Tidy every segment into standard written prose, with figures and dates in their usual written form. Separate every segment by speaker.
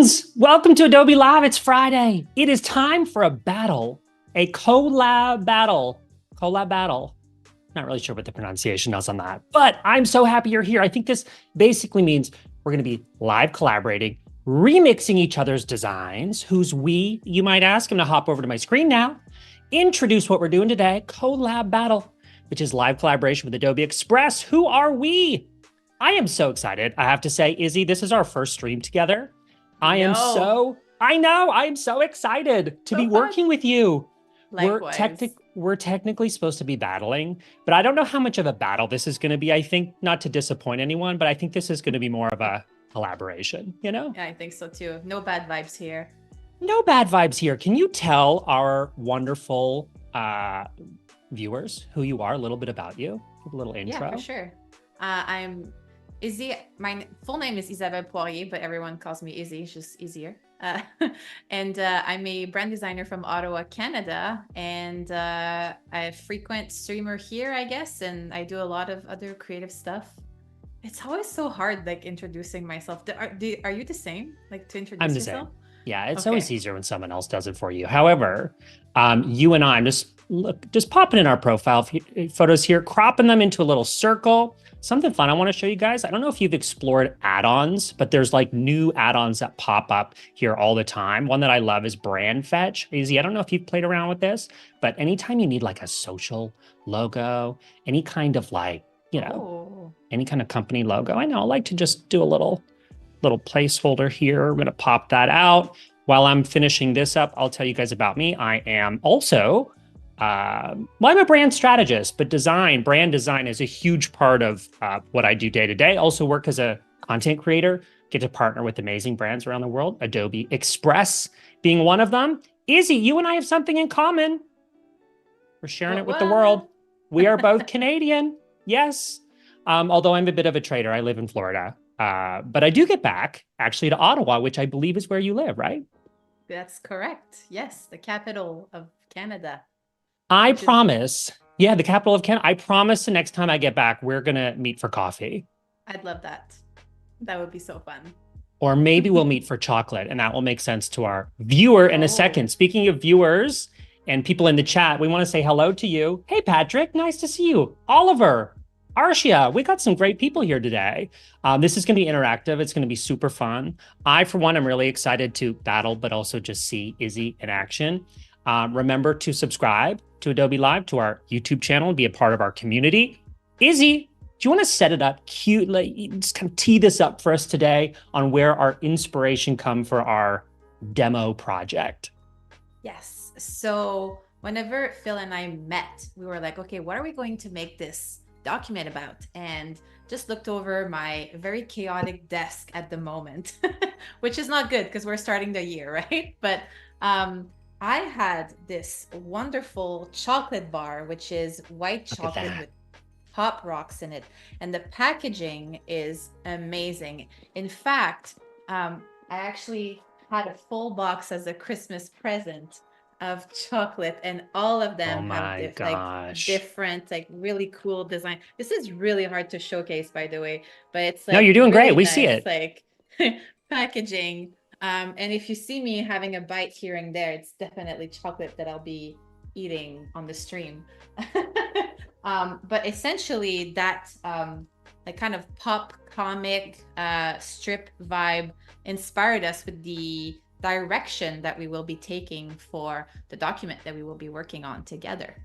Speaker 1: friends, welcome to Adobe Live. It's Friday. It is time for a battle, a collab battle. Collabattle. Not really sure what the pronunciation is on that, but I'm so happy you're here. I think this basically means we're going to be live collaborating, remixing each other's designs. Who's we, you might ask? I'm going to hop over to my screen now, introduce what we're doing today, Collab Battle, which is live collaboration with Adobe Express. Who are we? I am so excited. I have to say, Izzy, this is our first stream together. I am so excited to be working with you.
Speaker 2: Likewise.
Speaker 1: We're technically supposed to be battling, but I don't know how much of a battle this is going to be. I think, not to disappoint anyone, but I think this is going to be more of a collaboration, you know?
Speaker 2: Yeah, I think so too. No bad vibes here.
Speaker 1: No bad vibes here. Can you tell our wonderful viewers who you are, a little bit about you? Give a little intro.
Speaker 2: Yeah, for sure. I'm Izzy. My full name is Isabelle Poirier, but everyone calls me Izzy. It's just easier. And I'm a brand designer from Ottawa, Canada, and a frequent streamer here, I guess, and I do a lot of other creative stuff. It's always so hard, like, introducing myself. Are you the same? Like, to introduce
Speaker 1: I'm the
Speaker 2: yourself?
Speaker 1: same. Yeah, it's
Speaker 2: Okay.
Speaker 1: always easier when someone else does it for you. However, you and I, I'm just popping in our profile photos here, cropping them into a little circle. Something fun I want to show you guys. I don't know if you've explored add-ons, but there's like new add-ons that pop up here all the time. One that I love is Brandfetch. Izzy, I don't know if you've played around with this, but anytime you need like a social logo, any kind of like, you know, any kind of company logo, I know I like to just do a little placeholder here. We're going to pop that out. While I'm finishing this up, I'll tell you guys about me. I am also, I'm a brand strategist, but brand design is a huge part of what I do day to day. Also work as a content creator, get to partner with amazing brands around the world, Adobe Express being one of them. Izzy, you and I have something in common. We're sharing it with the world. We are both Canadian. Yes. Although I'm a bit of a traitor. I live in Florida. But I do get back actually to Ottawa, which I believe is where you live, right?
Speaker 2: That's correct. Yes, the capital of Canada.
Speaker 1: I promise. Yeah, the capital of Canada. I promise the next time I get back, we're going to meet for coffee.
Speaker 2: I'd love that. That would be so fun.
Speaker 1: Or maybe we'll meet for chocolate, and that will make sense to our viewer in a second. Speaking of viewers and people in the chat, we want to say hello to you. Hey, Patrick, nice to see you. Oliver, Arshia, we got some great people here today. This is going to be interactive. It's going to be super fun. I, for one, am really excited to battle, but also just see Izzy in action. Remember to subscribe to Adobe Live, to our YouTube channel, and be a part of our community. Izzy, do you want to set it up cute? Like, just kind of tee this up for us today on where our inspiration come for our demo project?
Speaker 2: Yes. So whenever Phil and I met, we were like, okay, what are we going to make this document about? And just looked over my very chaotic desk at the moment, which is not good because we're starting the year, right? But I had this wonderful chocolate bar, which is white chocolate with Pop Rocks in it. And the packaging is amazing. In fact, I actually had a full box as a Christmas present of chocolate, and all of them have different, like, really cool design. This is really hard to showcase, by the way, but it's like,
Speaker 1: no, you're doing
Speaker 2: really
Speaker 1: great. We
Speaker 2: nice,
Speaker 1: see it.
Speaker 2: like packaging. And if you see me having a bite here and there, it's definitely chocolate that I'll be eating on the stream. But essentially that like kind of pop comic strip vibe inspired us with the direction that we will be taking for the document that we will be working on together.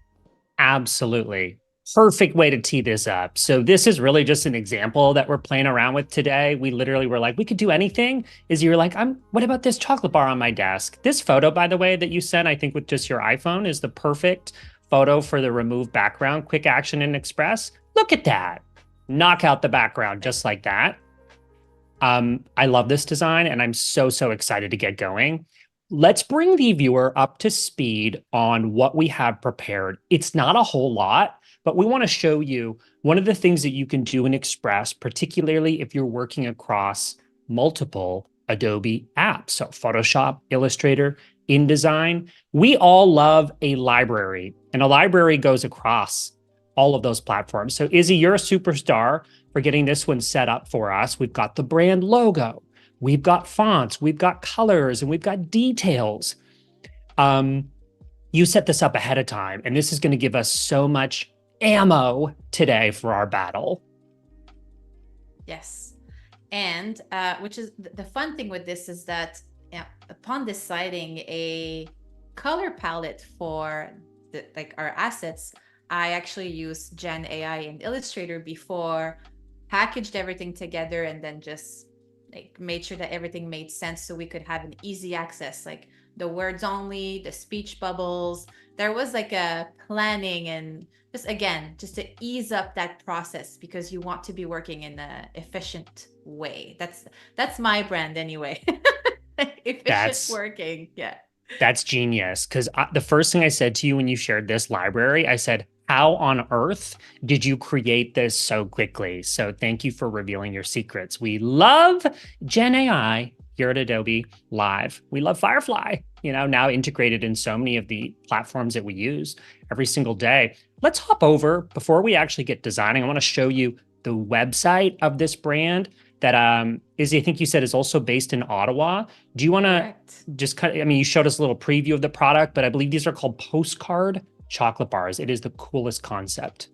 Speaker 1: Absolutely. Perfect way to tee this up. So this is really just an example that we're playing around with today. We literally were like, we could do anything. Izzy, you're like, what about this chocolate bar on my desk? This photo, by the way, that you sent, I think with just your iPhone, is the perfect photo for the remove background, quick action in Express. Look at that. Knock out the background just like that. I love this design, and I'm so excited to get going. Let's bring the viewer up to speed on what we have prepared. It's not a whole lot, but we want to show you one of the things that you can do in Express, particularly if you're working across multiple Adobe apps. So Photoshop, Illustrator, InDesign. We all love a library, and a library goes across all of those platforms. So Izzy, you're a superstar for getting this one set up for us. We've got the brand logo. we've got fonts, we've got colors, and we've got details. You set this up ahead of time, and this is going to give us so much ammo today for our battle.
Speaker 2: Yes. And which is the fun thing with this is that upon deciding a color palette for like our assets, I actually used Gen AI and Illustrator before, packaged everything together, and then just like made sure that everything made sense so we could have an easy access, like the words only, the speech bubbles. There was like a planning and just again, just to ease up that process because you want to be working in an efficient way. That's my brand anyway. Efficient
Speaker 1: That's
Speaker 2: working. Yeah.
Speaker 1: That's genius. Because the first thing I said to you when you shared this library, I said, how on earth did you create this so quickly? So thank you for revealing your secrets. We love Gen AI here at Adobe Live. We love Firefly, now integrated in so many of the platforms that we use every single day. Let's hop over before we actually get designing. I want to show you the website of this brand that Izzy, I think you said is also based in Ottawa. Do you want to just I mean, you showed us a little preview of the product, but I believe these are called postcard chocolate bars. It is the coolest concept.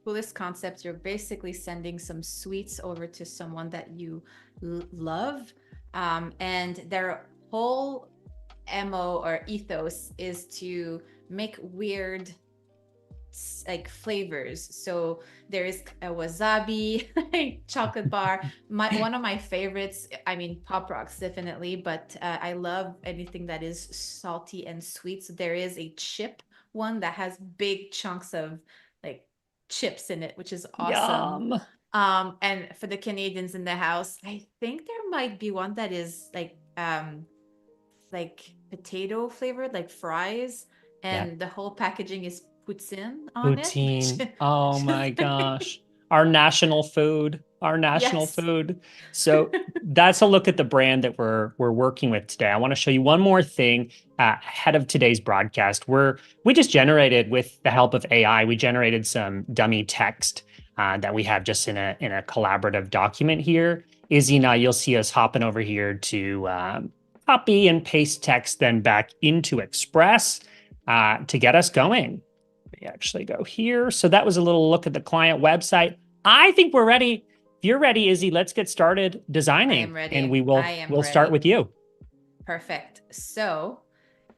Speaker 2: Coolest concept. You're basically sending some sweets over to someone that you love. And their whole MO or ethos is to make weird like flavors. So there is a wasabi chocolate bar. One of my favorites, I mean, Pop Rocks definitely, but I love anything that is salty and sweet. So there is a chip one that has big chunks of like chips in it, which is awesome.
Speaker 1: Yum.
Speaker 2: And for the Canadians in the house, I think there might be one that is like potato flavored, like fries,
Speaker 1: Yeah.
Speaker 2: and the whole packaging is poutine on it.
Speaker 1: Poutine. Oh my gosh. Our national food. Our national
Speaker 2: Yes.
Speaker 1: food. So that's a look at the brand that we're working with today. I want to show you one more thing ahead of today's broadcast. We just generated, with the help of AI, we generated some dummy text that we have just in a collaborative document here. Izzy and I, you'll see us hopping over here to copy and paste text then back into Express to get us going. We actually go here. So that was a little look at the client website. I think we're ready. If you're ready, Izzy, let's get started designing.
Speaker 2: I am ready.
Speaker 1: And
Speaker 2: we'll
Speaker 1: start with you.
Speaker 2: Perfect. So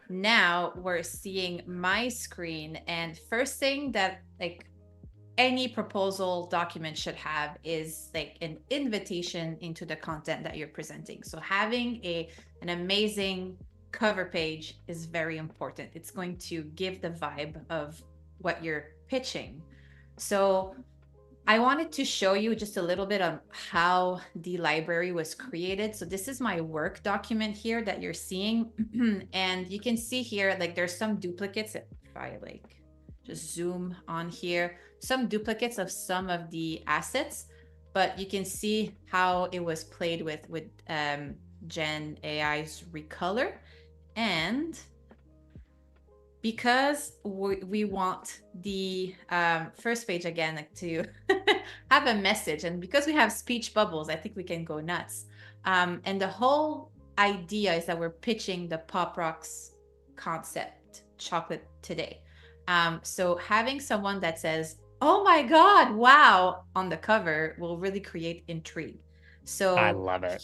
Speaker 2: now we're seeing my screen, and first thing that like any proposal document should have is like an invitation into the content that you're presenting. So having an amazing cover page is very important. It's going to give the vibe of what you're pitching. So I wanted to show you just a little bit on how the library was created. So this is my work document here that you're seeing. And you can see here, like there's some duplicates. If I like just zoom on here, some duplicates of some of the assets, but you can see how it was played with Gen AI's recolor. And because we want the first page again to have a message, and because we have speech bubbles, I think we can go nuts. And the whole idea is that we're pitching the Pop Rocks concept, chocolate today. So having someone that says, "Oh my God, wow," on the cover will really create intrigue. So
Speaker 1: I love it.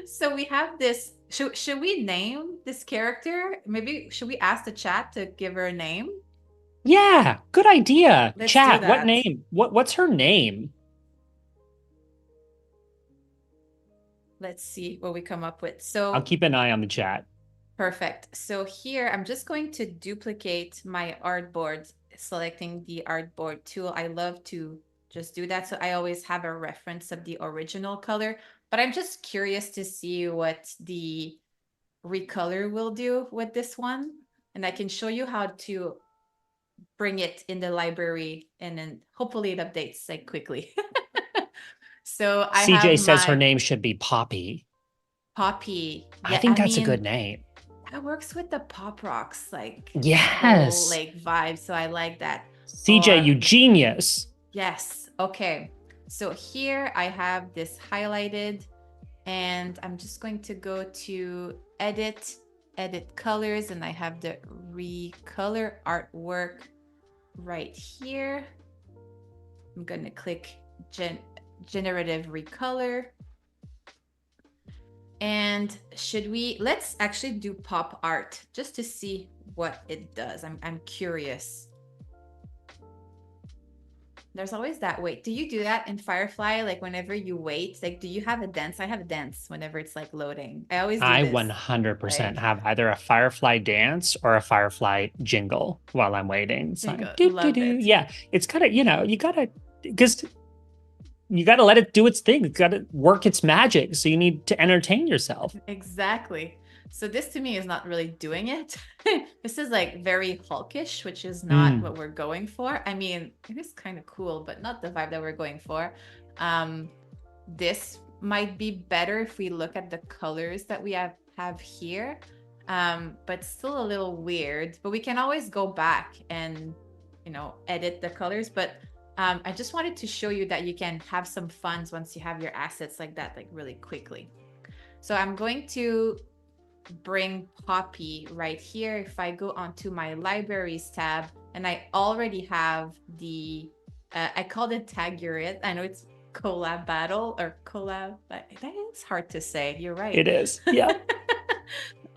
Speaker 2: So we have this. Should we name this character? Maybe should we ask the chat to give her a name?
Speaker 1: Yeah, good idea.
Speaker 2: Let's do
Speaker 1: Chat, what
Speaker 2: that.
Speaker 1: name? What's her name?
Speaker 2: Let's see what we come up with. So
Speaker 1: I'll keep an eye on the chat.
Speaker 2: perfect. So here I'm just going to duplicate my artboard, selecting the artboard tool. I love to just do that. So I always have a reference of the original color, but I'm just curious to see what the recolor will do with this one. And I can show you how to bring it in the library, and then hopefully it updates like quickly. So I
Speaker 1: CJ
Speaker 2: have
Speaker 1: says her
Speaker 2: my
Speaker 1: name should be Poppy.
Speaker 2: Poppy.
Speaker 1: I
Speaker 2: Yeah,
Speaker 1: think
Speaker 2: I
Speaker 1: that's a good
Speaker 2: mean,
Speaker 1: name.
Speaker 2: that works with the Pop Rocks, like whole
Speaker 1: Yes.
Speaker 2: like vibe. So I like that.
Speaker 1: CJ,
Speaker 2: Or
Speaker 1: you genius.
Speaker 2: yes. Okay. So here I have this highlighted And I'm just going to go to edit colors, and I have the recolor artwork right here. I'm going to click generative recolor. And let's actually do pop art just to see what it does. I'm curious. There's always that wait. Do you do that in Firefly? Like whenever you wait, like do you have a dance? I have a dance whenever it's like loading. I always do
Speaker 1: I
Speaker 2: this.
Speaker 1: 100%
Speaker 2: Like,
Speaker 1: have either a Firefly dance or a Firefly jingle while I'm waiting. It's
Speaker 2: you
Speaker 1: like
Speaker 2: go,
Speaker 1: do do
Speaker 2: love
Speaker 1: do.
Speaker 2: it.
Speaker 1: Yeah, it's kind of, you gotta, because you gotta let it do its thing. It's gotta work its magic. So you need to entertain yourself.
Speaker 2: Exactly. So this to me is not really doing it. This is like very hulkish, which is not
Speaker 1: Mm,
Speaker 2: what we're going for. I mean, it is kind of cool, but not the vibe that we're going for. Um, this might be better if we look at the colors that we have here. But still a little weird. But we can always go back and, edit the colors. But I just wanted to show you that you can have some fun once you have your assets like that, like really quickly. So I'm going to bring Poppy right here. If I go onto my libraries tab, and I already have I called it iterate. I know it's Collabattle or collab. That is hard to say. You're right.
Speaker 1: it is. Yeah.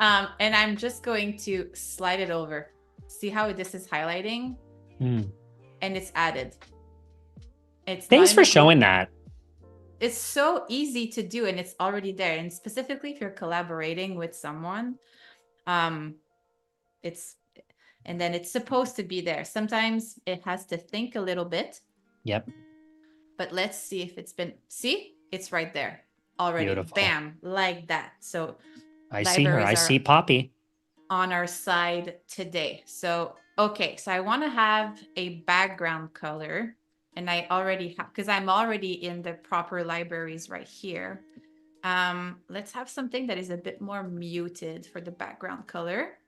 Speaker 2: And I'm just going to slide it over. See how this is highlighting?
Speaker 1: Mm.
Speaker 2: And it's added. It's not
Speaker 1: Thanks
Speaker 2: in
Speaker 1: for
Speaker 2: the
Speaker 1: showing
Speaker 2: blueprint.
Speaker 1: that.
Speaker 2: It's so easy to do, and it's already there. And specifically if you're collaborating with someone, um, it's and then it's supposed to be there. Sometimes it has to think a little bit,
Speaker 1: Yep.
Speaker 2: but let's see if see, it's right there already.
Speaker 1: Beautiful.
Speaker 2: Bam, like that. So
Speaker 1: I see her. I
Speaker 2: libraries
Speaker 1: see
Speaker 2: are
Speaker 1: Poppy.
Speaker 2: on our side today. So, okay, so I want to have a background color, and I already have, because I'm already in the proper libraries right here. Let's have something that is a bit more muted for the background color.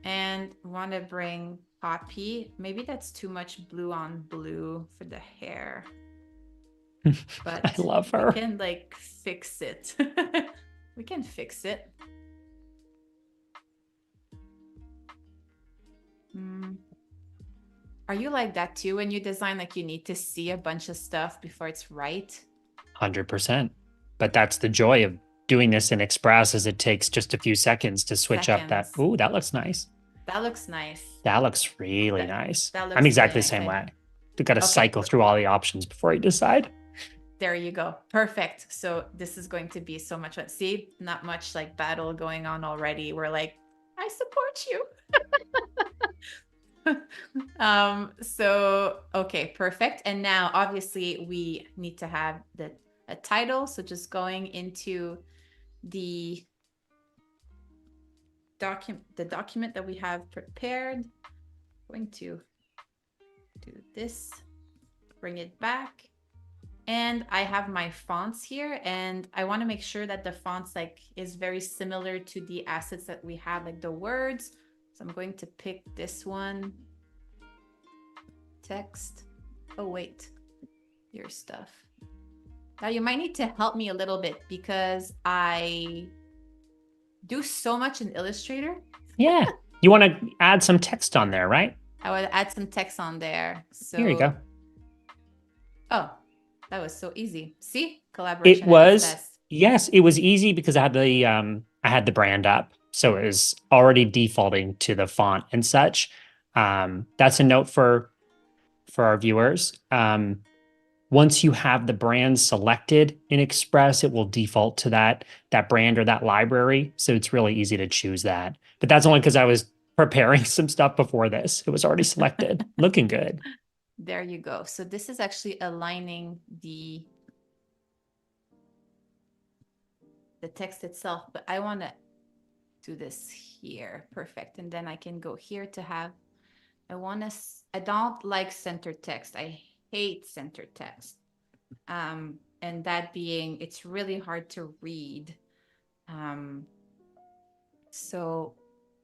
Speaker 2: And want to bring Poppy. Maybe that's too much blue on blue for the hair,
Speaker 1: I
Speaker 2: but
Speaker 1: love
Speaker 2: we
Speaker 1: her.
Speaker 2: can like fix it. We can fix it. Are you like that too when you design? Like you need to see a bunch of stuff before it's right?
Speaker 1: 100%. But that's the joy of doing this in Express is it takes just a few seconds to switch up that.
Speaker 2: Seconds.
Speaker 1: Ooh, that looks nice.
Speaker 2: That looks nice.
Speaker 1: That looks really
Speaker 2: That
Speaker 1: nice.
Speaker 2: that
Speaker 1: I'm
Speaker 2: looks really
Speaker 1: exactly the
Speaker 2: nice.
Speaker 1: same way. You got to
Speaker 2: Okay,
Speaker 1: cycle through all the options before you decide.
Speaker 2: there you go. Perfect. So this is going to be so much fun. See, not much like battle going on already. We're like, I support you. So okay, perfect. And now obviously we need to have a title. So just going into the document that we have prepared, going to do this, bring it back. And I have my fonts here, and I want to make sure that the fonts like is very similar to the assets that we have, like the words. So I'm going to pick this one. Text. Oh, wait. Your stuff. Now you might need to help me a little bit because I do so much in Illustrator.
Speaker 1: Yeah. You want to add some text on there, right?
Speaker 2: I would add some text on there.
Speaker 1: Here you
Speaker 2: So,
Speaker 1: go.
Speaker 2: oh, that was so easy. See,
Speaker 1: It
Speaker 2: collaboration at its
Speaker 1: was,
Speaker 2: best.
Speaker 1: yes, it was easy because I had the brand up. So it was already defaulting to the font and such. That's a note for our viewers. Once you have the brand selected in Express, it will default to that brand or that library. So it's really easy to choose that. But that's only because I was preparing some stuff before this. It was already selected. Looking good.
Speaker 2: There you go. So this is actually aligning the text itself, but I want to do this here. Perfect. And then I can go here to have, I don't like center text. I hate center text. And that being, it's really hard to read. So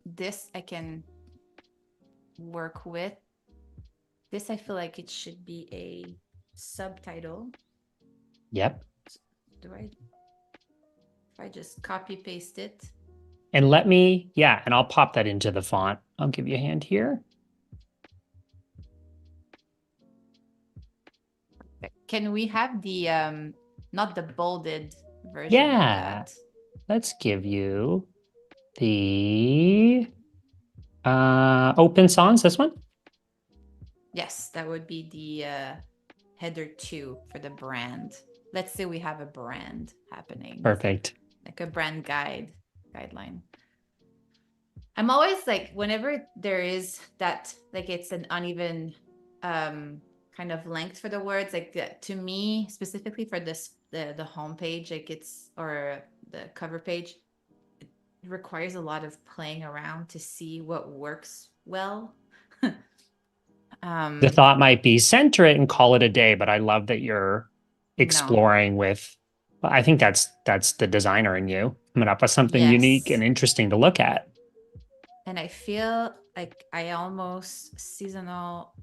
Speaker 2: this I can work with. This I feel like it should be a subtitle.
Speaker 1: Yep.
Speaker 2: Do I? I just copy paste it.
Speaker 1: And let me, yeah, and I'll pop that into the font. I'll give you a hand here.
Speaker 2: Can we have the not the bolded version of
Speaker 1: Yeah,
Speaker 2: that?
Speaker 1: let's give you the open sans, this one.
Speaker 2: Yes, that would be the header 2 for the brand. Let's say we have a brand happening.
Speaker 1: Perfect.
Speaker 2: Like a brand guideline. I'm always like, whenever there is that, like it's an uneven kind of length for the words, like to me, specifically for this, the homepage, like it's, or the cover page, it requires a lot of playing around to see what works well.
Speaker 1: The thought might be center it and call it a day, but I love that you're exploring with, I think that's the designer in you coming up with something unique and interesting to look at.
Speaker 2: And I feel like I almost seasonal.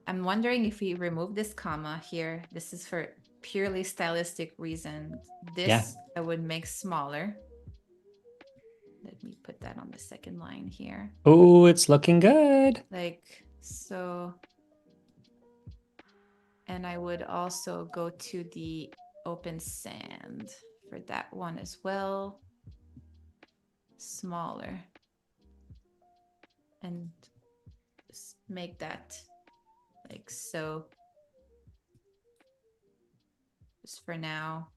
Speaker 2: I'm wondering if we remove this comma here. This is for purely stylistic reasons. This I would make smaller. Let me put that on the second line here.
Speaker 1: Oh, it's looking good.
Speaker 2: Like so. And I would also go to the open sand for that one as well. Smaller. And just make that like so. Just for now.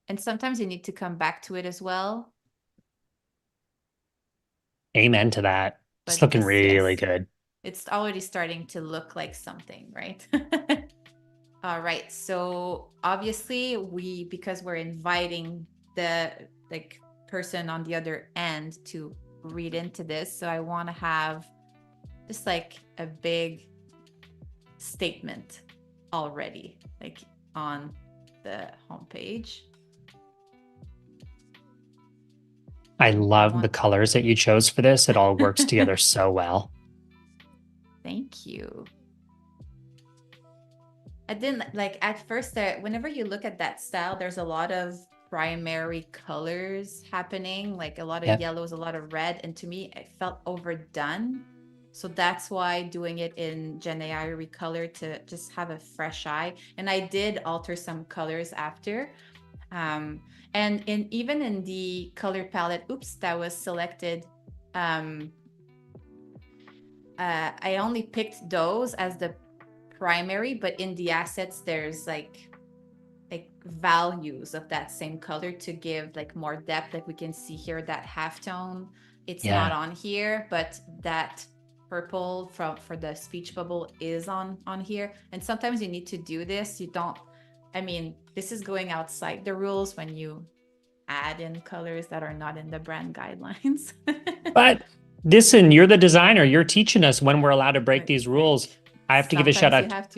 Speaker 2: And sometimes you need to come back to it as well.
Speaker 1: Amen to that. It's looking really good.
Speaker 2: It's already starting to look like something, right? All right. So obviously because we're inviting the like person on the other end to read into this. So I want to have just like a big statement already, like on the homepage.
Speaker 1: I love the colors that you chose for this. It all works together so well.
Speaker 2: Thank you. I didn't like at first whenever you look at that style, there's a lot of primary colors happening, like a lot of yellows, a lot of red. And to me, it felt overdone. So that's why doing it in Gen AI Recolor to just have a fresh eye. And I did alter some colors after. And even in the color palette, that was selected. I only picked those as the primary, but in the assets, there's like values of that same color to give like more depth. Like we can see here that halftone, it's not on here, but that purple for the speech bubble is on here. And sometimes you need to do this. This is going outside the rules when you add in colors that are not in the brand guidelines.
Speaker 1: But listen, you're the designer. You're teaching us when we're allowed to break these rules. I have to give a shout out.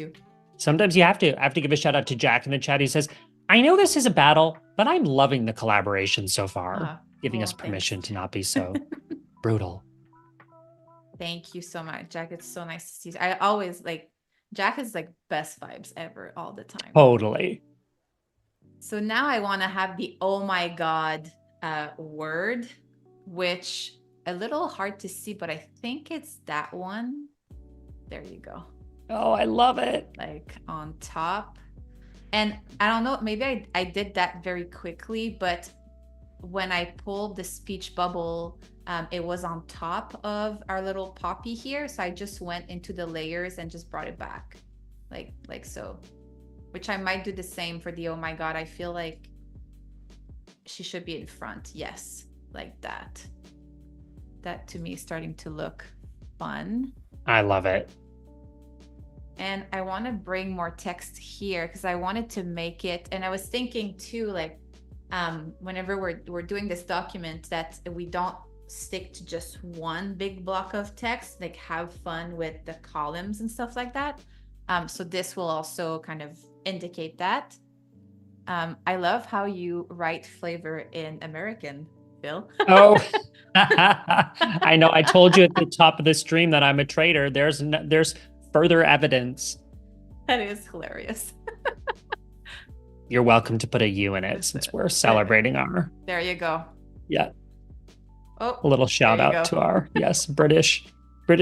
Speaker 1: Sometimes you have to. I have to give a shout out to Jack in the chat. He says, I know this is a battle, but I'm loving the collaboration so far, giving us permission to not be so brutal.
Speaker 2: Thank you so much, Jack. It's so nice to see you. I always Jack is like best vibes ever all the time.
Speaker 1: Totally.
Speaker 2: So now I want to have the oh my god word, which a little hard to see, but I think it's that one. There you go.
Speaker 1: Oh, I love it.
Speaker 2: Like on top. And I don't know, maybe I did that very quickly, but when I pulled the speech bubble, it was on top of our little poppy here. So I just went into the layers and just brought it back like so, which I might do the same for the oh my god. I feel like she should be in front. Yes, like that. That to me is starting to look fun.
Speaker 1: I love it.
Speaker 2: And I want to bring more text here because I wanted to make it, and I was thinking too, like whenever we're doing this document, that we don't stick to just one big block of text, like have fun with the columns and stuff like that. So this will also kind of indicate that. I love how you write flavor in American, Phil.
Speaker 1: Oh, I know. I told you at the top of the stream that I'm a traitor. There's further evidence.
Speaker 2: That is hilarious.
Speaker 1: You're welcome to put a U in it since we're celebrating our,
Speaker 2: There you go.
Speaker 1: yeah,
Speaker 2: Oh,
Speaker 1: a little
Speaker 2: there
Speaker 1: shout
Speaker 2: you
Speaker 1: out
Speaker 2: go.
Speaker 1: to our, yes, British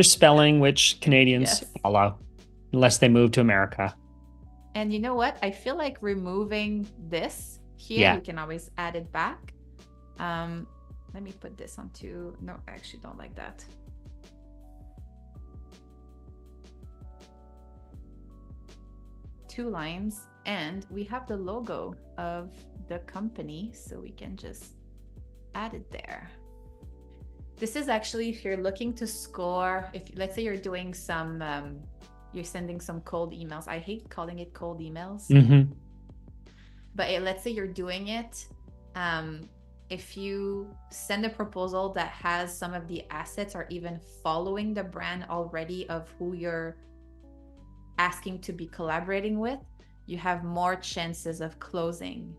Speaker 1: spelling, which Canadians
Speaker 2: Yes.
Speaker 1: follow unless they move to America.
Speaker 2: And you know what? I feel like removing this here,
Speaker 1: Yeah.
Speaker 2: we can always add it back. Um, let me put this onto, no, I actually don't like that. Two lines, and we have the logo of the company, so we can just add it there. This is actually if you're looking to score, if let's say you're doing some, you're sending some cold emails. I hate calling it cold emails, but let's say you're doing it. If you send a proposal that has some of the assets or even following the brand already of who you're asking to be collaborating with, you have more chances of closing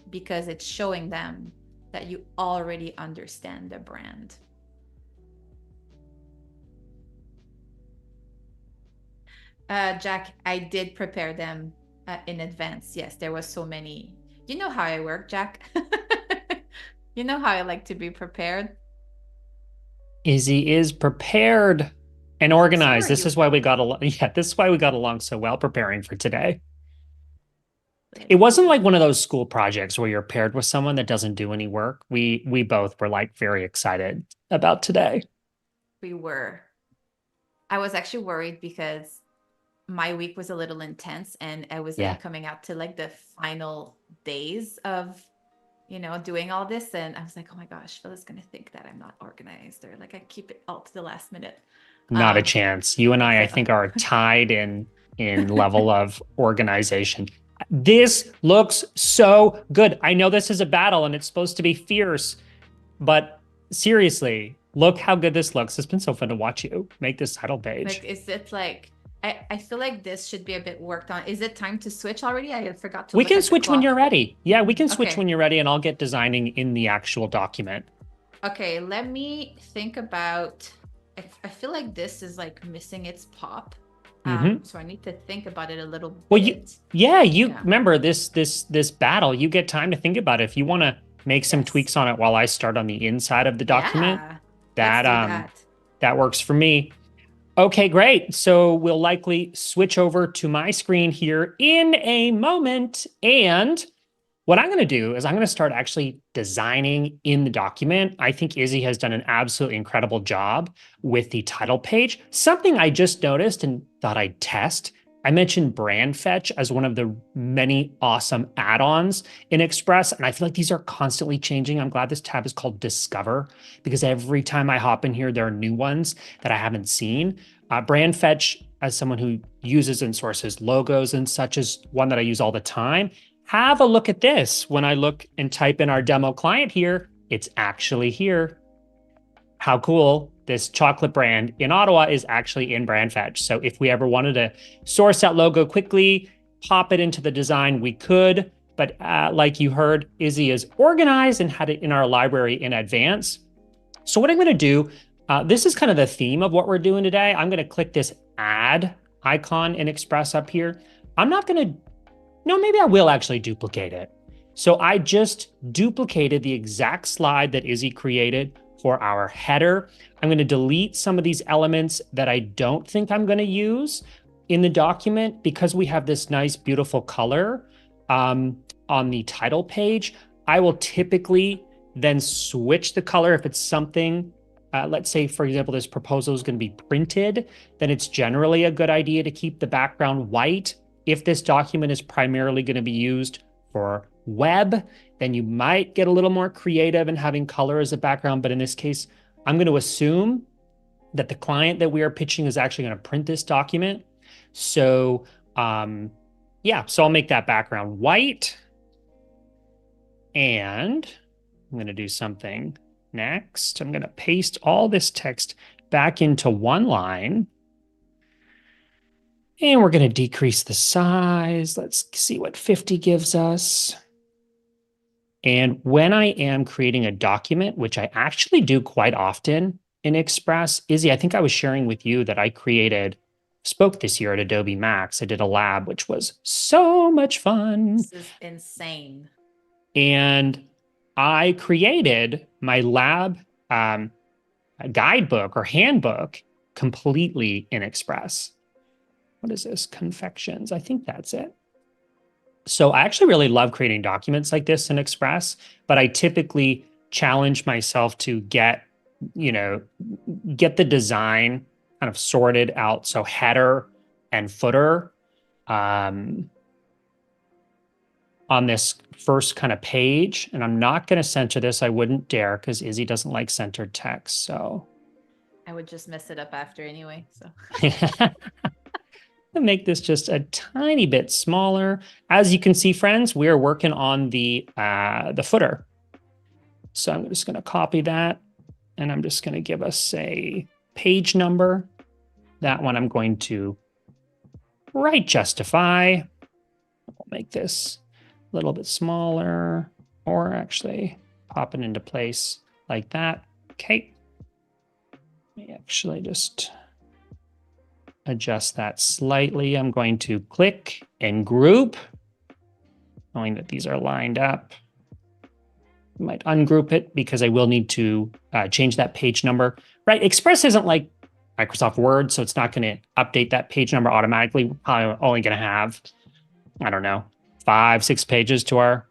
Speaker 2: because it's showing them that you already understand the brand. Jack, I did prepare them in advance. Yes, there was so many. You know how I work, Jack. You know how I like to be prepared.
Speaker 1: Izzy is prepared and organized.
Speaker 2: So are
Speaker 1: This
Speaker 2: you,
Speaker 1: is why we
Speaker 2: Phil.
Speaker 1: got along. Yeah, this is why we got along so well preparing for today. It wasn't like one of those school projects where you're paired with someone that doesn't do any work. We both were like very excited about today.
Speaker 2: We were. I was actually worried because my week was a little intense and I was
Speaker 1: Yeah.
Speaker 2: coming out to like the final days of, doing all this. And I was like, oh my gosh, Phil is going to think that I'm not organized or like I keep it all to the last minute.
Speaker 1: Not a chance. You and I
Speaker 2: So
Speaker 1: think, are tied in level of organization. This looks so good. I know this is a battle and it's supposed to be fierce, but seriously, look how good this looks. It's been so fun to watch you make this title page.
Speaker 2: like, is it like, I feel like this should be a bit worked on. Is it time to switch already? I forgot to
Speaker 1: We
Speaker 2: look
Speaker 1: can
Speaker 2: at the
Speaker 1: switch when
Speaker 2: clock.
Speaker 1: you're ready. Yeah, we can switch
Speaker 2: Okay.
Speaker 1: when you're ready, and I'll get designing in the actual document.
Speaker 2: Okay, let me think about, I feel like this is like missing its pop. So I need to think about it a little bit.
Speaker 1: Well, you remember this battle. You get time to think about it. If you want to make some tweaks on it while I start on the inside of the document,
Speaker 2: let's do that.
Speaker 1: that works for me. Okay, great. So we'll likely switch over to my screen here in a moment. And what I'm going to do is I'm going to start actually designing in the document. I think Izzy has done an absolutely incredible job with the title page. Something I just noticed and thought I'd test. I mentioned Brandfetch as one of the many awesome add-ons in Express, and I feel like these are constantly changing. I'm glad this tab is called Discover because every time I hop in here, there are new ones that I haven't seen. Brandfetch, as someone who uses and sources logos and such, is one that I use all the time. Have a look at this. When I look and type in our demo client here, it's actually here. How cool. This chocolate brand in Ottawa is actually in Brandfetch. So if we ever wanted to source that logo quickly, pop it into the design, we could. But like you heard, Izzy is organized and had it in our library in advance. So what I'm going to do, this is kind of the theme of what we're doing today. I'm going to click this add icon in Express up here. I'm not going to, no, maybe I will actually duplicate it. So I just duplicated the exact slide that Izzy created for our header. I'm going to delete some of these elements that I don't think I'm going to use in the document because we have this nice, beautiful color on the title page. I will typically then switch the color if it's something, let's say, for example, this proposal is going to be printed, then it's generally a good idea to keep the background white. If this document is primarily going to be used for web, then you might get a little more creative in having color as a background. But in this case, I'm going to assume that the client that we are pitching is actually going to print this document. So yeah, so I'll make that background white. And I'm going to do something next. I'm going to paste all this text back into one line. And we're going to decrease the size. Let's see what 50 gives us. And when I am creating a document, which I actually do quite often in Express, Izzy, I think I was sharing with you that I created spoke this year at Adobe Max. I did a lab, which was so much fun.
Speaker 2: This is insane.
Speaker 1: And I created my lab guidebook or handbook completely in Express. What is this? Confections. I think that's it. So I actually really love creating documents like this in Express, but I typically challenge myself to get the design kind of sorted out. So header and footer on this first kind of page. And I'm not going to center this. I wouldn't dare because Izzy doesn't like centered text. So
Speaker 2: I would just mess it up after anyway. So
Speaker 1: make this just a tiny bit smaller. As you can see, friends, we're working on the footer. So I'm just going to copy that, and I'm just going to give us a page number. That one I'm going to right justify. I'll make this a little bit smaller, or actually pop it into place like that. Okay. Let me actually just adjust that slightly. I'm going to click and group, knowing that these are lined up. I might ungroup it because I will need to change that page number. Right, Express isn't like Microsoft Word, so it's not going to update that page number automatically. We're probably only going to have, I don't know, 5-6 pages to our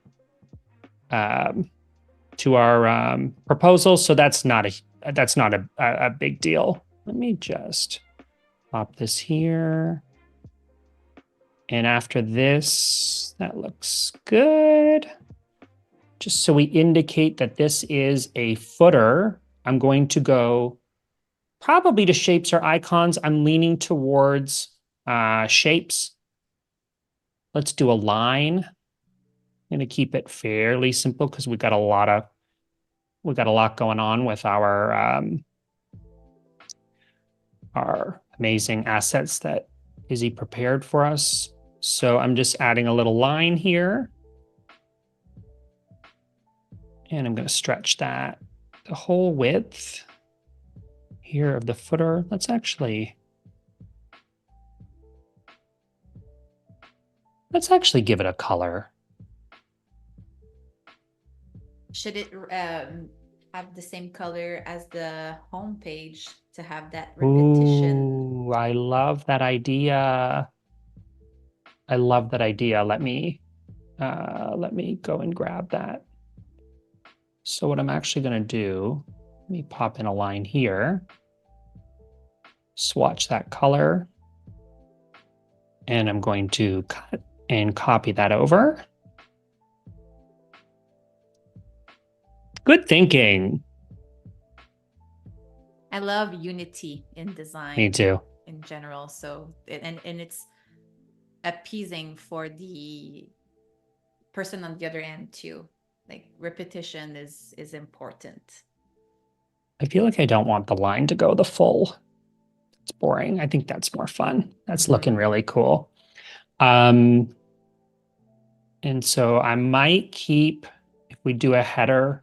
Speaker 1: proposal. So that's not a big deal. Let me just pop this here. And after this, that looks good. Just so we indicate that this is a footer, I'm going to go probably to shapes or icons. I'm leaning towards shapes. Let's do a line. I'm going to keep it fairly simple because we've got a lot going on with our amazing assets that Izzy prepared for us. So I'm just adding a little line here. And I'm going to stretch that the whole width here of the footer. Let's actually give it a color.
Speaker 2: should it have the same color as the home page to have that repetition?
Speaker 1: Ooh, I love that idea. Let me go and grab that. So what I'm actually going to do, let me pop in a line here, swatch that color, and I'm going to cut and copy that over. Good thinking.
Speaker 2: I love unity in design.
Speaker 1: Me too.
Speaker 2: In general. So and it's appeasing for the person on the other end too. Like repetition is important.
Speaker 1: I feel like I don't want the line to go the full. It's boring. I think that's more fun. That's looking really cool. And so I might keep, if we do a header,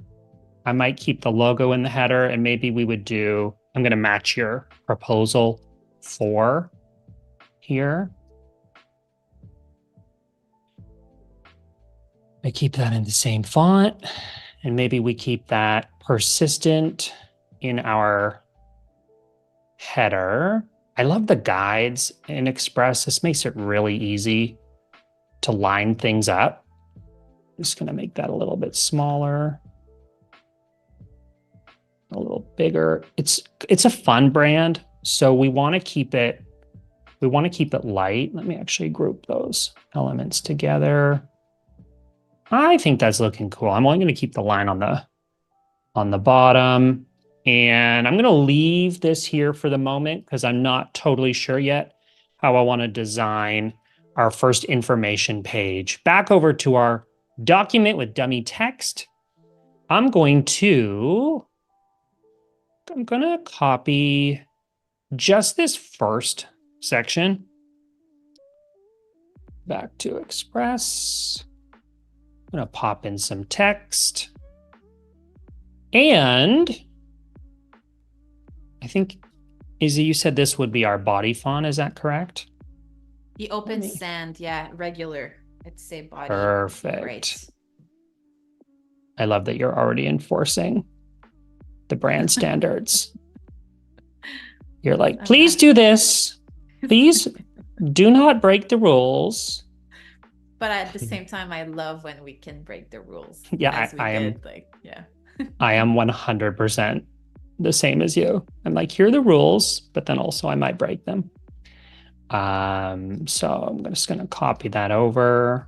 Speaker 1: I might keep the logo in the header, and maybe we would do, I'm going to match your proposal 4 here. I keep that in the same font, and maybe we keep that persistent in our header. I love the guides in Express. This makes it really easy to line things up. I'm just going to make that a little bit smaller, a little bigger. It's a fun brand, so we want to keep it light. Let me actually group those elements together. I think that's looking cool. I'm only going to keep the line on the bottom, and I'm going to leave this here for the moment because I'm not totally sure yet how I want to design our first information page. Back over to our document with dummy text. I'm going to copy just this first section back to Express. I'm going to pop in some text. And I think Izzy, you said this would be our body font. Is that correct?
Speaker 2: The
Speaker 1: Let
Speaker 2: open
Speaker 1: me.
Speaker 2: sand, yeah, regular. I'd say body would be
Speaker 1: Perfect.
Speaker 2: great.
Speaker 1: I love that you're already enforcing the brand standards. You're like, please
Speaker 2: I'm
Speaker 1: do this. Please do not break the rules.
Speaker 2: but at the same time, I love when we can break the rules
Speaker 1: Yeah,
Speaker 2: as we
Speaker 1: I am
Speaker 2: did. Like, yeah.
Speaker 1: I am 100% the same as you. I'm like, here are the rules, but then also I might break them. So I'm just gonna copy that over.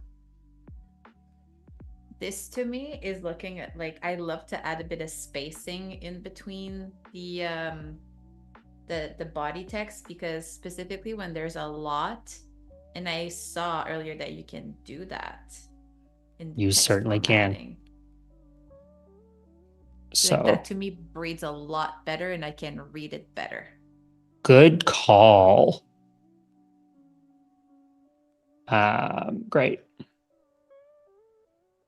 Speaker 2: This to me is looking at like I love to add a bit of spacing in between the body text because specifically when there's a lot, and I saw earlier that you can do that in
Speaker 1: You
Speaker 2: text
Speaker 1: certainly can.
Speaker 2: formatting. Like that
Speaker 1: So
Speaker 2: to me breeds a lot better and I can read it better.
Speaker 1: good call. Great.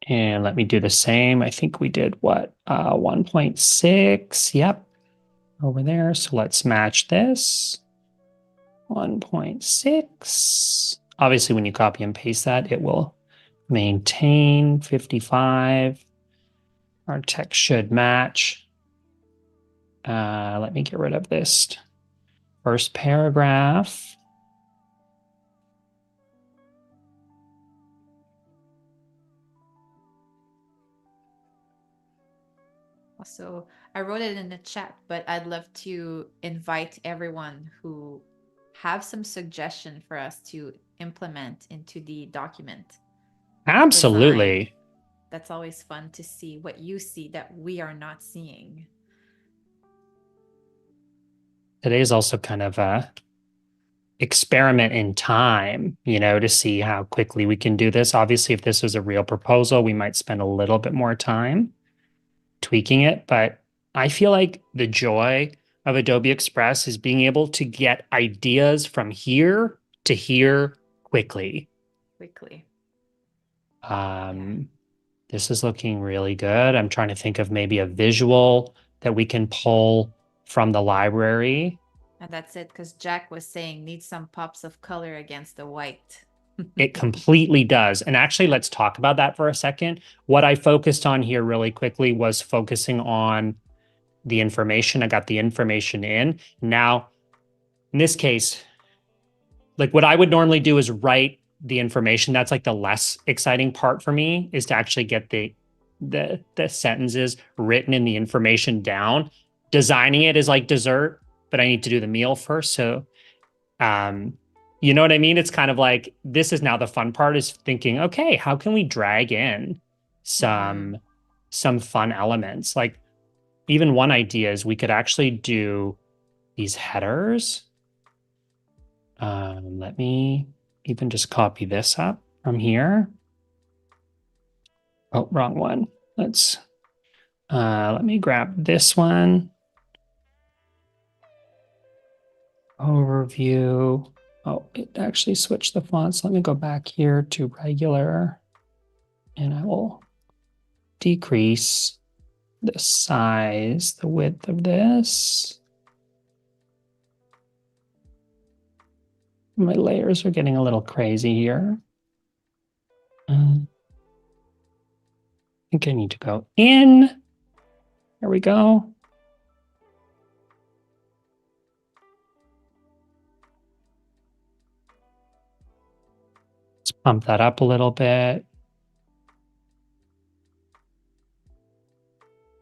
Speaker 1: And let me do the same. I think we did what? 1.6. Yep. Over there. So let's match this. 1.6. Obviously, when you copy and paste that, it will maintain 55. Our text should match. Let me get rid of this first paragraph.
Speaker 2: So I wrote it in the chat, but I'd love to invite everyone who have some suggestion for us to implement into the document design.
Speaker 1: Absolutely.
Speaker 2: That's always fun to see what you see that we are not seeing.
Speaker 1: Today is also kind of a experiment in time, to see how quickly we can do this. Obviously, if this was a real proposal, we might spend a little bit more time tweaking it. But I feel like the joy of Adobe Express is being able to get ideas from here to here quickly.
Speaker 2: Quickly. Yeah.
Speaker 1: Um, this is looking really good. I'm trying to think of maybe a visual that we can pull from the library.
Speaker 2: And that's it, because Jack was saying need some pops of color against the white.
Speaker 1: It completely does. And actually, let's talk about that for a second. What I focused on here really quickly was focusing on the information. I got the information in. Now, in this case, like what I would normally do is write the information. That's like the less exciting part for me is to actually get the sentences written in the information down. Designing it is like dessert, but I need to do the meal first. So um, you know what I mean? It's kind of like this is now the fun part is thinking, okay, how can we drag in
Speaker 2: Mm-hmm.
Speaker 1: some some fun elements? Like even one idea is we could actually do these headers. Let me even just copy this up from here. Oh, wrong one. Let me grab this one. Overview. Oh, it actually switched the fonts. Let me go back here to regular and I will decrease the size, the width of this. My layers are getting a little crazy here. I think I need to go in. There we go. Let's pump that up a little bit.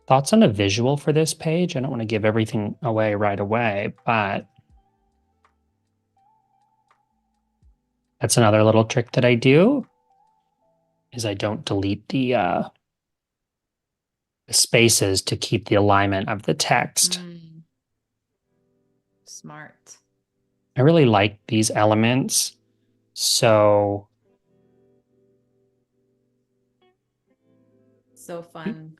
Speaker 1: Thoughts on a visual for this page? I don't want to give everything away right away, but that's another little trick that I do is I don't delete the spaces to keep the alignment of the text.
Speaker 2: Smart.
Speaker 1: I really like these elements. So
Speaker 2: Fun.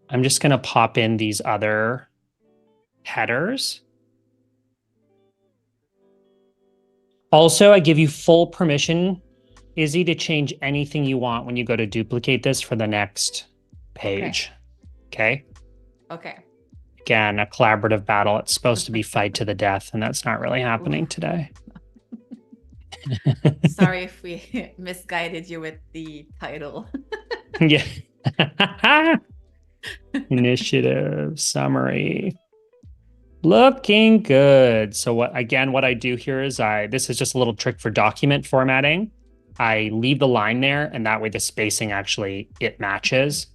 Speaker 1: I'm just going to pop in these other headers. Also, I give you full permission, Izzy, to change anything you want when you go to duplicate this for the next page. Okay.
Speaker 2: Okay.
Speaker 1: Again, a collaborative battle. It's supposed to be fight to the death, and that's not really happening
Speaker 2: Oof.
Speaker 1: today.
Speaker 2: Sorry if we misguided you with the title.
Speaker 1: Yeah. Initiative summary. Looking good. So what I do here is this is just a little trick for document formatting. I leave the line there, and that way the spacing actually it matches.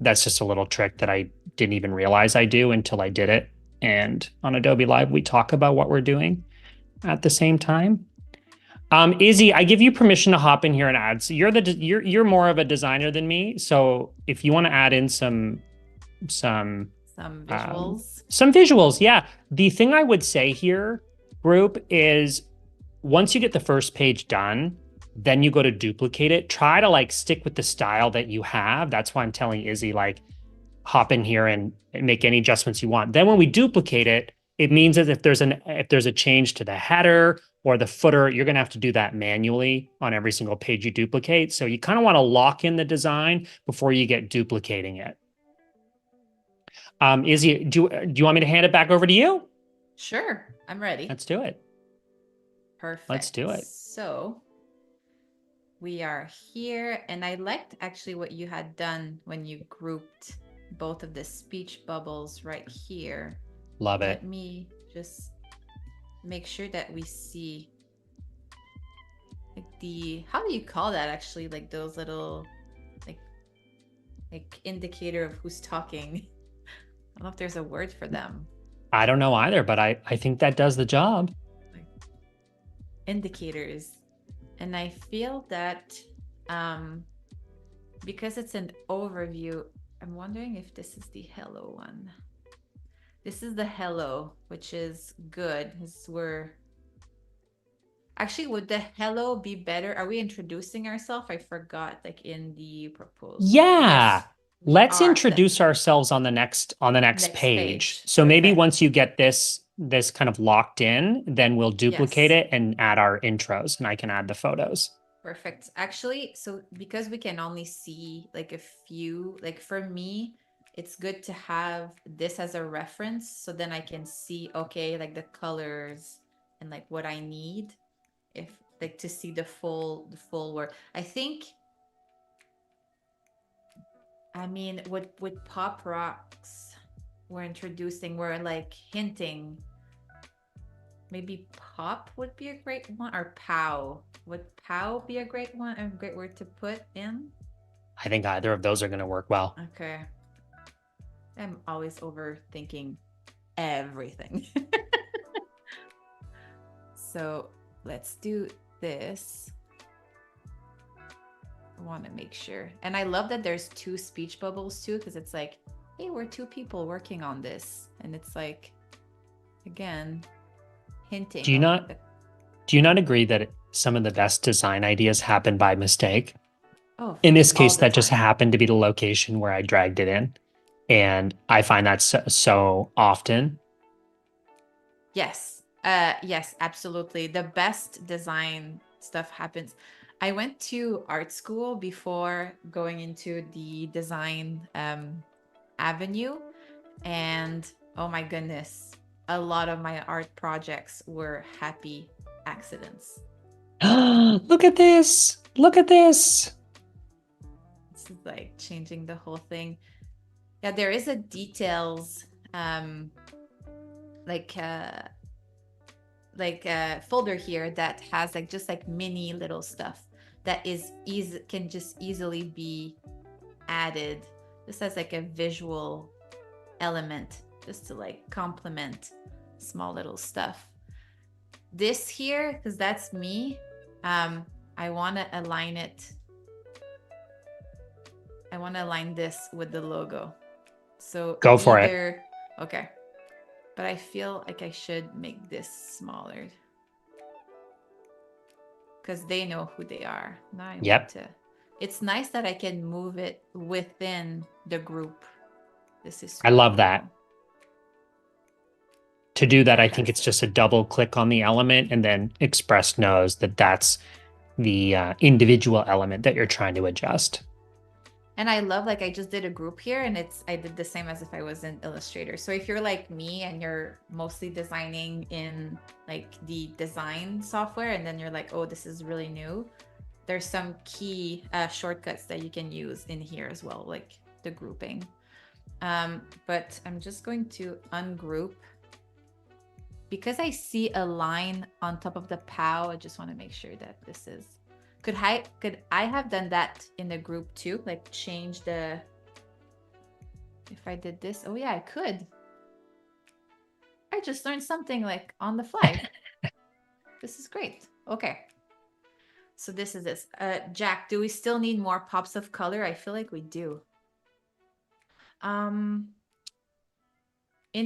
Speaker 1: That's just a little trick that I didn't even realize I do until I did it. And on Adobe Live, we talk about what we're doing at the same time. Izzy, I give you permission to hop in here and add. So you're more of a designer than me. So if you want to add in some
Speaker 2: Visuals.
Speaker 1: some visuals, yeah. The thing I would say here, group, is once you get the first page done, then you go to duplicate it. Try to like stick with the style that you have. That's why I'm telling Izzy, like, hop in here and make any adjustments you want. Then when we duplicate it, it means that if there's a change to the header or the footer, you're going to have to do that manually on every single page you duplicate. So you kind of want to lock in the design before you get duplicating it. Izzy, do you want me to hand it back over to you?
Speaker 2: Sure, I'm ready.
Speaker 1: Let's do it.
Speaker 2: Perfect.
Speaker 1: Let's do it.
Speaker 2: So we are here, and I liked actually what you had done when you grouped both of the speech bubbles right here.
Speaker 1: Love it.
Speaker 2: Let me just make sure that we see like how do you call that actually? Like those little like indicator of who's talking. I don't know if there's a word for them.
Speaker 1: I don't know either, but I think that does the job.
Speaker 2: Like indicators. And I feel that because it's an overview, I'm wondering if this is the hello one. This is the hello, which is good. Actually, would the hello be better? Are we introducing ourselves? I forgot, like in the proposal.
Speaker 1: Yeah.
Speaker 2: Yes,
Speaker 1: Let's introduce ourselves on the next page. So maybe once you get this kind of locked in, then we'll duplicate it and add our intros, and I can add the photos.
Speaker 2: Perfect. Actually, so because we can only see like a few, like for me, it's good to have this as a reference so then I can see, okay, like the colors and like what I need if like to see the full work. I mean, with pop rocks we're like hinting maybe pop would be a great one, or pow. Would pow be a great one, a great word to put in?
Speaker 1: I think either of those are going to work well.
Speaker 2: Okay. I'm always overthinking everything. So let's do this. I want to make sure. And I love that there's 2 speech bubbles too, because it's like, hey, we're 2 people working on this. And it's like, again, hinting.
Speaker 1: Do you not agree that some of the best design ideas happen by mistake?
Speaker 2: Oh,
Speaker 1: in this case, that just happened to be the location where I dragged it in. And I find that so often.
Speaker 2: Yes. Yes, absolutely. The best design stuff happens. I went to art school before going into the design avenue. And oh my goodness, a lot of my art projects were happy accidents.
Speaker 1: Look at this. Look at this.
Speaker 2: This is like changing the whole thing. Yeah, there is a details folder here that has like just like mini little stuff that can just easily be added just as like a visual element, just to like complement small little stuff. This here, because that's me, I want to align it. I want to align this with the logo. So
Speaker 1: go for it.
Speaker 2: Okay. But I feel like I should make this smaller because they know who they are. Now it's nice that I can move it within the group. This is
Speaker 1: I love that. To do that, I think it's just a double click on the element, and then Express knows that that's the individual element that you're trying to adjust.
Speaker 2: And I love, like, I just did a group here and I did the same as if I was in Illustrator. So if you're like me and you're mostly designing in like the design software and then you're like, oh, this is really new, there's some key shortcuts that you can use in here as well, like the grouping. But I'm just going to ungroup. Because I see a line on top of the POW, I just want to make sure that this is... Could I have done that in the group too? Like change the... If I did this, oh yeah, I could. I just learned something like on the fly. This is great. Okay. So this is this. Jack, do we still need more pops of color? I feel like we do. In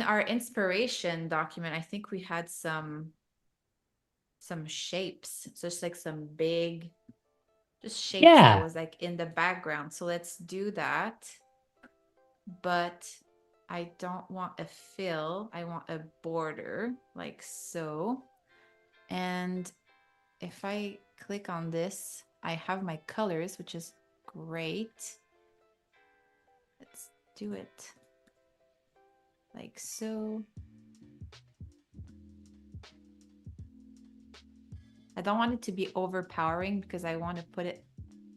Speaker 2: our inspiration document, I think we had some shapes. So it's like some big, just shapes that was like in the background. So let's do that. But I don't want a fill. I want a border like so. And if I click on this, I have my colors, which is great. Let's do it like so. I don't want it to be overpowering because I want to put it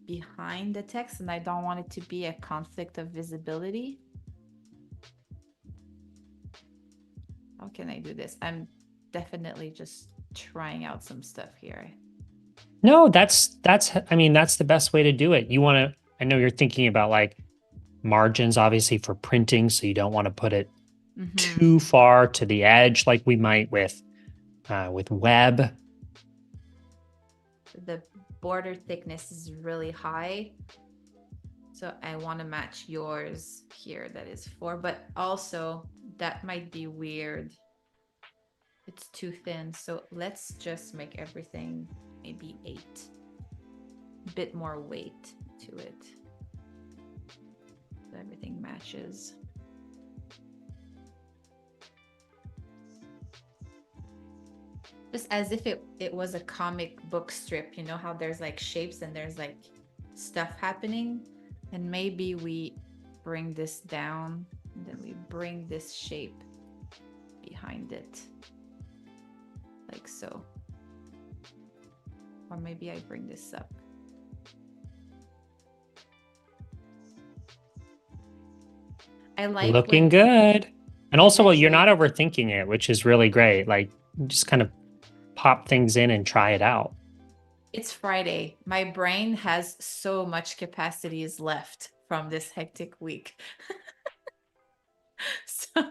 Speaker 2: behind the text and I don't want it to be a conflict of visibility. How can I do this? I'm definitely just trying out some stuff here.
Speaker 1: No, I mean, that's the best way to do it. You want to, I know you're thinking about like margins, obviously for printing, so you don't want to put it too far to the edge like we might with web.
Speaker 2: The border thickness is really high. So I want to match yours here. That is 4, but also that might be weird. It's too thin. So let's just make everything maybe 8. A bit more weight to it. So everything matches. Just as if it was a comic book strip, you know how there's like shapes and there's like stuff happening. And maybe we bring this down and then we bring this shape behind it. Like so. Or maybe I bring this up. I like
Speaker 1: looking good. And also, well, you're not overthinking it, which is really great. Like just kind of pop things in and try it out.
Speaker 2: It's Friday. My brain has so much capacities left from this hectic week. So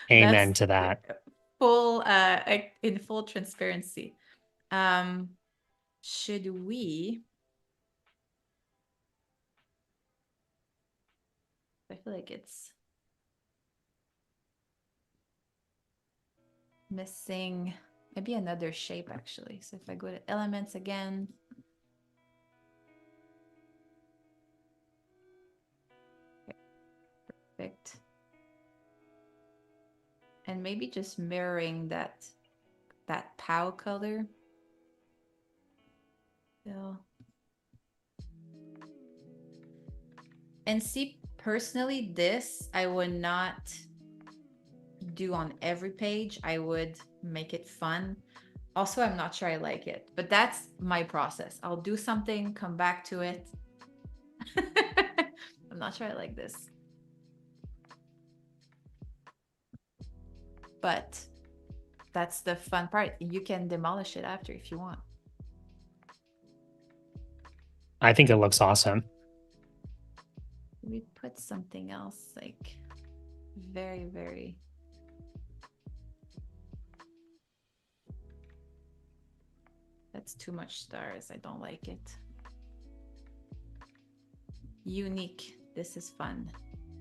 Speaker 1: Amen to that.
Speaker 2: Full in full transparency. Should we... I feel like it's missing maybe another shape actually. So if I go to elements again, okay, perfect. And maybe just mirroring that POW color. Fill. And see, personally, this I would not do on every page. I would make it fun. Also, I'm not sure I like it, but that's my process. I'll do something, come back to it. I'm not sure I like this. But that's the fun part. You can demolish it after if you want.
Speaker 1: I think it looks awesome.
Speaker 2: We put something else like very, very... That's too much stars. I don't like it. Unique. This is fun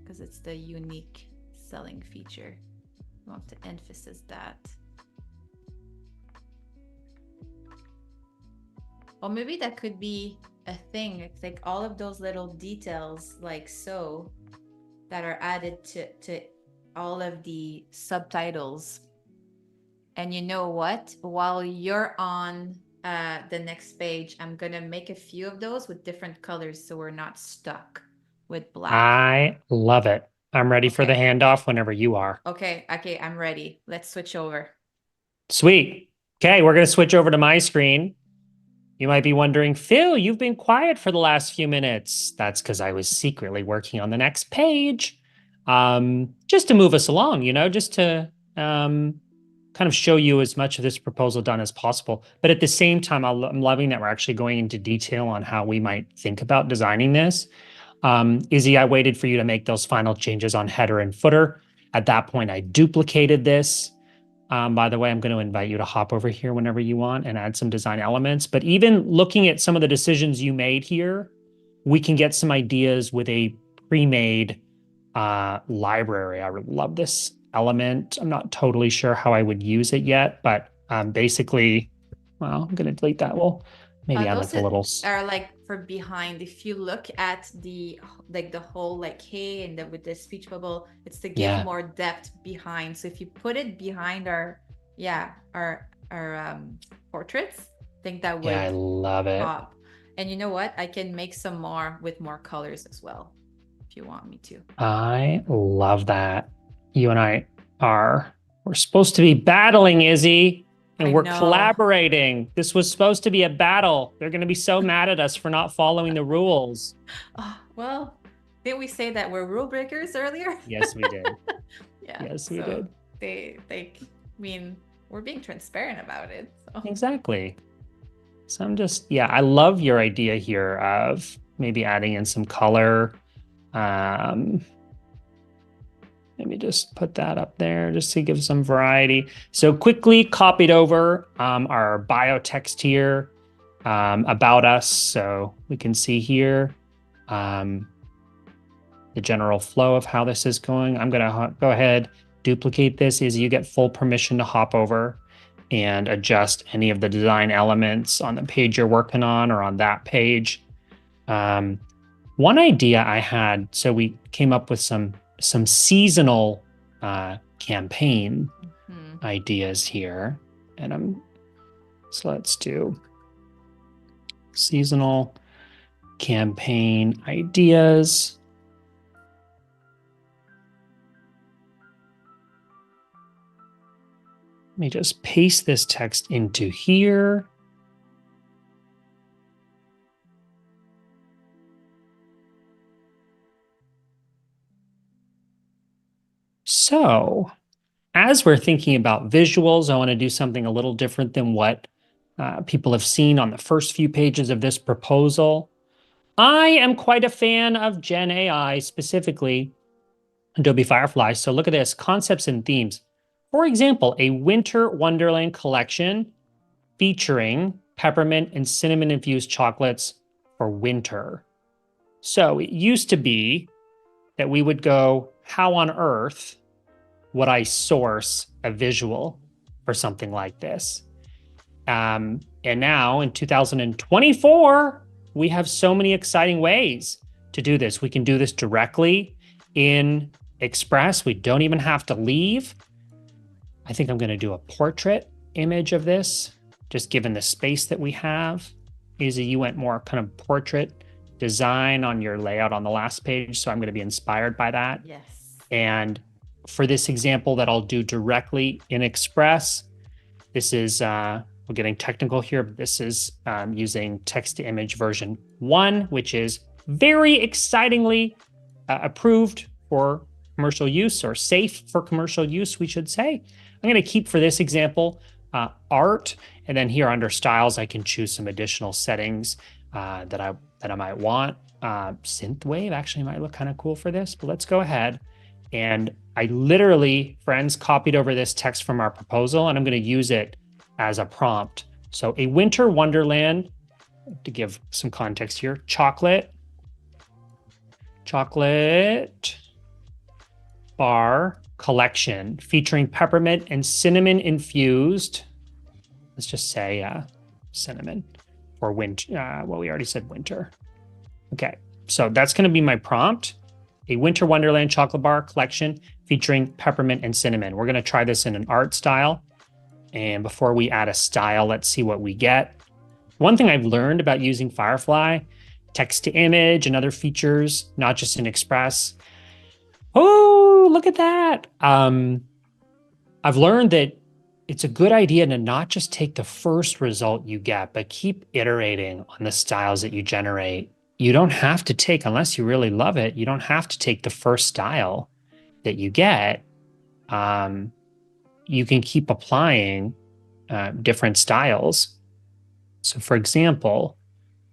Speaker 2: because it's the unique selling feature. I want to emphasize that. Or maybe that could be a thing. It's like all of those little details like so that are added to all of the subtitles. And you know what? While you're on the next page, I'm gonna make a few of those with different colors so we're not stuck. with black.
Speaker 1: I love it. I'm ready for the
Speaker 2: Okay.
Speaker 1: handoff whenever you are.
Speaker 2: Okay. Okay. I'm ready. Let's switch over.
Speaker 1: Sweet. Okay, we're going to switch over to my screen. You might be wondering, Phil, you've been quiet for the last few minutes. That's because I was secretly working on the next page. Just to move us along, just to kind of show you as much of this proposal done as possible. But at the same time, I'm loving that we're actually going into detail on how we might think about designing this. Izzy, I waited for you to make those final changes on header and footer. At that point, I duplicated this. By the way, I'm going to invite you to hop over here whenever you want and add some design elements. But even looking at some of the decisions you made here, we can get some ideas with a pre-made library. I would love this element. I'm not totally sure how I would use it yet, but basically, well, I'm going to delete that. Well, maybe add like
Speaker 2: Those
Speaker 1: a little.
Speaker 2: are like for behind. If you look at the whole like hey and with the speech bubble, it's to give more depth behind. So if you put it behind our portraits, I think that would
Speaker 1: I love it.
Speaker 2: pop. And you know what? I can make some more with more colors as well, if you want me to.
Speaker 1: I love that. You and we're supposed to be battling, Izzy. And we're collaborating. This was supposed to be a battle. They're going to be so mad at us for not following the rules.
Speaker 2: Oh, well, didn't we say that we're rule breakers earlier?
Speaker 1: Yes, we did.
Speaker 2: Yeah.
Speaker 1: Yes, we did.
Speaker 2: We're being transparent about it. So.
Speaker 1: Exactly. So I love your idea here of maybe adding in some color. Let me just put that up there just to give some variety. So quickly copied over our bio text here about us. So we can see here the general flow of how this is going. I'm going to go ahead, duplicate this. Is you get full permission to hop over and adjust any of the design elements on the page you're working on or on that page. One idea I had, so we came up with some seasonal campaign ideas here. And so let's do seasonal campaign ideas. Let me just paste this text into here. So as we're thinking about visuals, I want to do something a little different than what people have seen on the first few pages of this proposal. I am quite a fan of Gen AI, specifically Adobe Firefly. So look at this, concepts and themes. For example, a winter wonderland collection featuring peppermint and cinnamon infused chocolates for winter. So it used to be that we would go, how on earth would I source a visual for something like this? And now in 2024, we have so many exciting ways to do this. We can do this directly in Express. We don't even have to leave. I think I'm going to do a portrait image of this, just given the space that we have. Izzy, you went more kind of portrait design on your layout on the last page, so I'm going to be inspired by that.
Speaker 2: Yes.
Speaker 1: And for this example that I'll do directly in Express, this is, we're getting technical here, but this is using text-to-image version 1, which is very excitingly approved for commercial use, or safe for commercial use, we should say. I'm going to keep, for this example, art, and then here under styles, I can choose some additional settings that I might want. Synthwave actually might look kind of cool for this, but let's go ahead. And I literally, friends, copied over this text from our proposal, and I'm going to use it as a prompt. So a winter wonderland, to give some context here, chocolate bar collection featuring peppermint and cinnamon infused, let's just say cinnamon, or winter. Well, we already said winter. Okay, so that's going to be my prompt. A winter wonderland chocolate bar collection featuring peppermint and cinnamon. We're going to try this in an art style. And before we add a style, let's see what we get. One thing I've learned about using Firefly, text to image and other features, not just in Express. Oh, look at that. I've learned that it's a good idea to not just take the first result you get, but keep iterating on the styles that you generate. You don't have to take, unless you really love it, you don't have to take the first style that you get. You can keep applying different styles. So for example,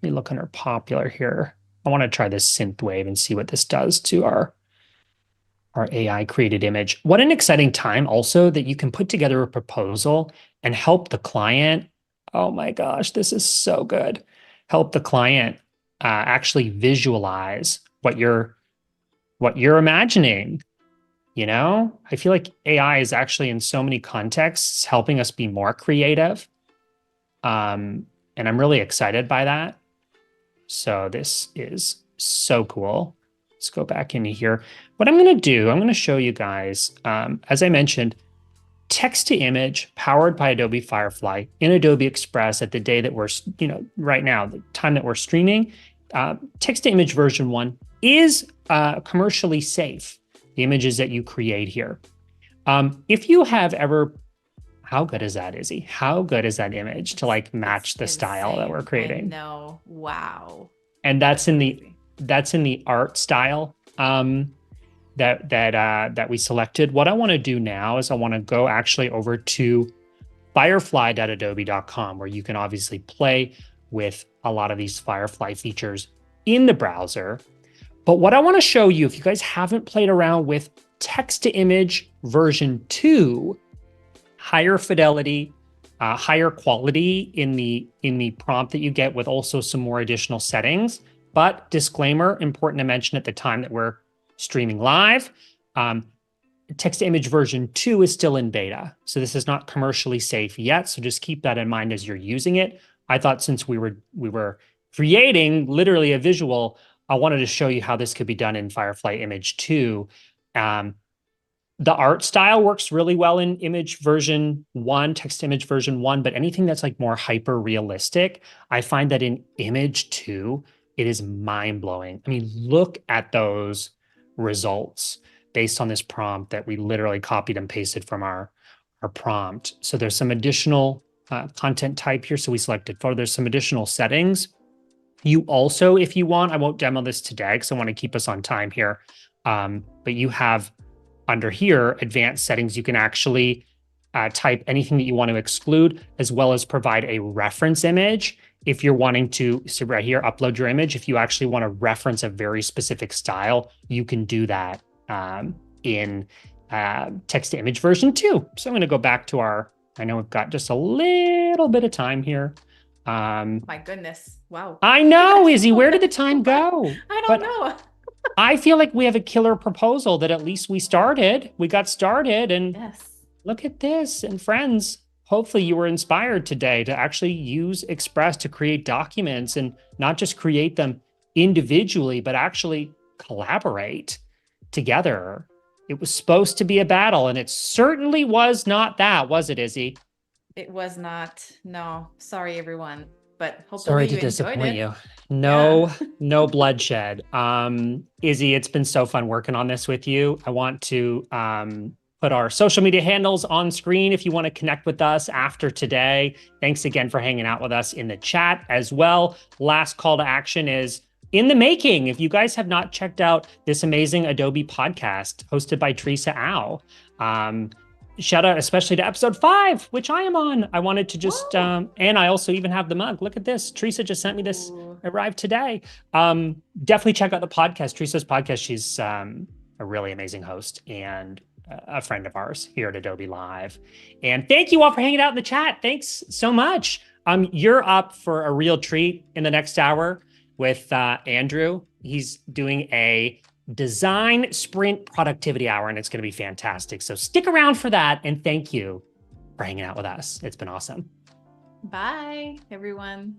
Speaker 1: let me look under popular here. I want to try this synth wave and see what this does to our AI created image. What an exciting time also that you can put together a proposal and help the client. Oh my gosh, this is so good. Help the client actually visualize what you're imagining. You know, I feel like AI is actually in so many contexts helping us be more creative. And I'm really excited by that. So this is so cool. Let's go back into here. What I'm going to do, I'm going to show you guys, as I mentioned, text to image powered by Adobe Firefly in Adobe Express at the day that we're, right now, the time that we're streaming. Text to image version 1 is commercially safe, the images that you create here. If you have ever, how good is that, Izzy? How good is that image to like match the style that we're creating?
Speaker 2: I know. Wow.
Speaker 1: And that's in the art style that we selected. What I want to do now is I want to go actually over to firefly.adobe.com, where you can obviously play with a lot of these Firefly features in the browser. But what I want to show you, if you guys haven't played around with text to image version 2, higher fidelity, higher quality in the prompt that you get, with also some more additional settings. But disclaimer, important to mention at the time that we're streaming live, text to image version 2 is still in beta. So this is not commercially safe yet. So just keep that in mind as you're using it. I thought since we were creating literally a visual, I wanted to show you how this could be done in Firefly Image 2. The art style works really well in image version 1, text to image version 1, but anything that's like more hyper realistic, I find that in image 2, it is mind blowing. I mean, look at those results based on this prompt that we literally copied and pasted from our prompt. So there's some additional content type here. So we selected photo. There's some additional settings. You also, if you want, I won't demo this today because I want to keep us on time here. But you have under here, advanced settings, you can actually type anything that you want to exclude, as well as provide a reference image. If you're wanting to, so right here, upload your image. If you actually want to reference a very specific style, you can do that in text to image version 2. So I'm going to go back to I know we've got just a little bit of time here.
Speaker 2: My goodness. Wow.
Speaker 1: I know, Izzy, where did the time go?
Speaker 2: I don't know.
Speaker 1: I feel like we have a killer proposal that at least we got started, and
Speaker 2: yes.
Speaker 1: Look at this. And friends, hopefully you were inspired today to actually use Express to create documents, and not just create them individually, but actually collaborate together. It was supposed to be a battle, and it certainly was not that, was it, Izzy?
Speaker 2: It was not. No, sorry, everyone. But hopefully
Speaker 1: sorry to disappoint you. No bloodshed. Izzy, it's been so fun working on this with you. I want to put our social media handles on screen if you want to connect with us after today. Thanks again for hanging out with us in the chat as well. Last call to action is in the making. If you guys have not checked out this amazing Adobe podcast hosted by Teresa Au, shout out especially to episode 5, which I am on. I wanted to just, and I also even have the mug. Look at this. Teresa just sent me this, arrived today. Definitely check out the podcast, Teresa's podcast. She's a really amazing host and a friend of ours here at Adobe Live. And thank you all for hanging out in the chat. Thanks so much. You're up for a real treat in the next hour with Andrew. He's doing a design sprint productivity hour, and it's going to be fantastic. So stick around for that. And thank you for hanging out with us. It's been awesome.
Speaker 2: Bye, everyone.